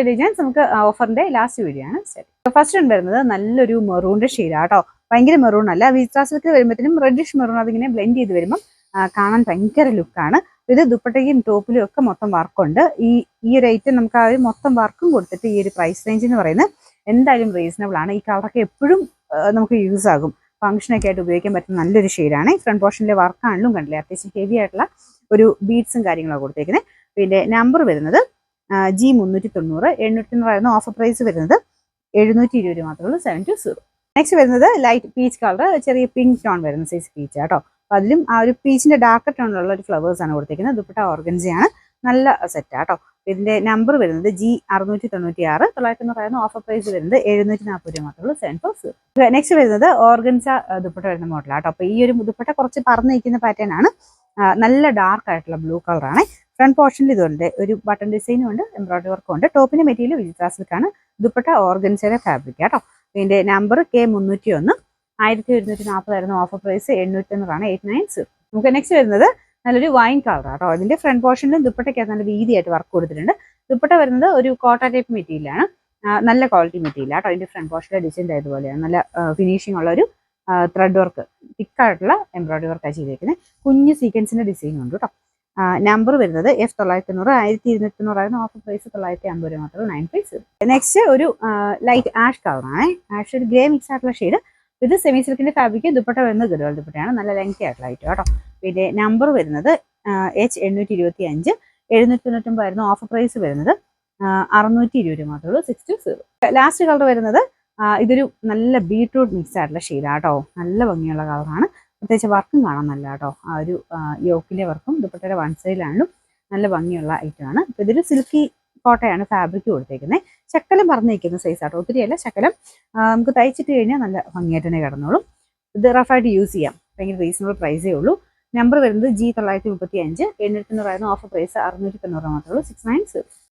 ഡിജൈൻസ് നമുക്ക് ഓഫറിന്റെ last video ആണ്. First വരുന്നത് നല്ലൊരു മെറൂണിന്റെ ഷെയ്ഡാണ് കേട്ടോ. ഭയങ്കര മെറൂൺ അല്ല, വിസ്ട്രാ സിൽക്ക് വരുമ്പോഴത്തേനും റെഡിഷ് മെറൂൺ അതിങ്ങനെ ബ്ലെൻഡ് ചെയ്ത് വരുമ്പോൾ കാണാൻ ഭയങ്കര ലുക്കാണ്. ഇത് ദുപ്പട്ടയ്ക്കും ടോപ്പിലും ഒക്കെ മൊത്തം വർക്കുണ്ട്. ഈ ഒരു ഐറ്റം നമുക്ക് ആ ഒരു മൊത്തം വർക്കും കൊടുത്തിട്ട് ഈ ഒരു പ്രൈസ് റേഞ്ച് എന്ന് പറയുന്നത് എന്തായാലും റീസണബിൾ ആണ്. ഈ കളറൊക്കെ എപ്പോഴും നമുക്ക് യൂസ് ആകും, ഫംഗ്ഷനൊക്കെ ആയിട്ട് ഉപയോഗിക്കാൻ പറ്റുന്ന നല്ലൊരു ഷെയ്ഡാണ്. ഫ്രണ്ട് പോർഷനിലെ വർക്കാണെങ്കിലും കണ്ടില്ലേ, അത്യാവശ്യം ഹെവി ആയിട്ടുള്ള ഒരു ബീഡ്സും കാര്യങ്ങളൊക്കെ കൊടുത്തേക്കുന്നത്. പിന്നെ നമ്പർ വരുന്നത് G390, 890 ഓഫർ പ്രൈസ് വരുന്നത് 720 മാത്രമേ ഉള്ളൂ, 720. നെക്സ്റ്റ് വരുന്നത് ലൈറ്റ് പീച്ച് കളർ, ചെറിയ പിങ്ക് ടോൺ വരുന്ന സൈസ് പീച്ച് കേട്ടോ. അപ്പോൾ അതിലും ആ ഒരു പീച്ചിന്റെ ഡാർക്ക് ടോണിലുള്ള ഒരു ഫ്ലവേഴ്സ് ആണ് കൊടുത്തിരിക്കുന്നത്. ദുപ്പട്ട ഓർഗൻസയാണ്, നല്ല സെറ്റ് ആട്ടോ. ഇതിന്റെ നമ്പർ വരുന്നത് G696, 990 ഓഫർ പ്രൈസ് വരുന്നത് 740 മാത്രമേ ഉള്ളൂ, 740. നെക്സ്റ്റ് വരുന്നത് ഓർഗൻസ ദുപ്പട്ട വരുന്ന മോഡലാട്ടോ. അപ്പോൾ ഈ ഒരു ദുപ്പട്ട കുറച്ച് പറന്ന് നിൽക്കുന്ന പാറ്റേൺ ആണ്, നല്ല ഡാർക്ക് ആയിട്ടുള്ള ബ്ലൂ കളറാണ്. ഫ്രണ്ട് പോർഷനിൽ ഇതുണ്ട്, ഒരു ബട്ടൺ ഡിസൈനും ഉണ്ട്, എംബ്രോയിഡറി വർക്കും ഉണ്ട്. ടോപ്പിന്റെ മെറ്റീരിയൽ വിസ്ട്രാ സിൽക്കാണ്, ദുപ്പട്ട ഓർഗൻസയുടെ ഫാബ്രിക് കേട്ടോ. ഇതിന്റെ നമ്പർ K301, 1140 ഓഫർ പ്രൈസ് 890, 890. നമുക്ക് നെക്സ്റ്റ് വരുന്നത് നല്ലൊരു വൈൻ കളർ കേട്ടോ. അതിന്റെ ഫ്രണ്ട് പോർഷനിലും ദുപ്പട്ടയ്ക്ക് നല്ല വീതിയായിട്ട് വർക്ക് കൊടുത്തിട്ടുണ്ട്. ദുപ്പട്ട വരുന്നത് ഒരു കോട്ട ടൈപ്പ് മെറ്റീരിയലാണ്, നല്ല ക്വാളിറ്റി മെറ്റീരിയൽ കേട്ടോ. അതിന്റെ ഫ്രണ്ട് പോർഷനിലെ ഡിസൈൻ ആയതുപോലെയാണ്, നല്ല ഫിനിഷിംഗ് ഉള്ള ഒരു ത്രെഡ് വർക്ക്, തിക്കായിട്ടുള്ള എംബ്രോയിഡറി വർക്കാണ് ചെയ്തിരിക്കുന്നത്. കുഞ്ഞ് സീക്വൻസിന്റെ ഡിസൈൻ ഉണ്ട് കേട്ടോ. നമ്പർ വരുന്നത് F990, 1290 ഓഫർ പ്രൈസ് 950 മാത്രമേ, 950. നെക്സ്റ്റ് ഒരു ലൈറ്റ് ആഷ് കളറാണ്, ആഷ് ഒരു ഗ്രേ മിക്സ് ആയിട്ടുള്ള ഷെയ്ഡ്. ഇത് സെമി സിൽക്കിന്റെ ഫാബ്രിക്, ദുപ്പട്ട വരുന്നത് ഗഡ്വാൾ ദുപ്പട്ടയാണ്, നല്ല ലെങ്തി ആയിട്ടുള്ള ഐറ്റം കേട്ടോ. പിന്നെ നമ്പർ വരുന്നത് H825, 799 ഓഫർ പ്രൈസ് വരുന്നത് 620 മാത്രമേ ഉള്ളൂ, 620. ലാസ്റ്റ് കളർ വരുന്നത് ഇതൊരു നല്ല ബീട്രൂട്ട് മിക്സ് ആയിട്ടുള്ള ഷെയ്ഡാണ് കേട്ടോ. നല്ല ഭംഗിയുള്ള കളറാണ്, പ്രത്യേകിച്ച് വർക്കും കാണാൻ നല്ല കേട്ടോ. ആ ഒരു യോക്കിലെ വർക്കും ദുപ്പട്ടയുടെ വൺ സൈഡിലാണെങ്കിലും നല്ല ഭംഗിയുള്ള ഐറ്റമാണ്. അപ്പോൾ ഇതൊരു സിൽക്കി കോട്ടയാണ് ഫാബ്രിക് കൊടുത്തേക്കുന്നത്. ശക്കലം പറന്ന് നിൽക്കുന്ന സൈസ് ആട്ടോ, ഒത്തിരിയല്ല, ശക്കലം നമുക്ക് തയ്ച്ചിട്ട് കഴിഞ്ഞാൽ നല്ല ഭംഗിയായിട്ട് തന്നെ കിടന്നോളും. ഇത് റഫായിട്ട് യൂസ് ചെയ്യാം, ഭയങ്കര റീസണബിൾ പ്രൈസേ ഉള്ളൂ. നമ്പർ വരുന്നത് G935, 890 ഓഫർ പ്രൈസ് 690 മാത്രമേ ഉള്ളൂ, 690.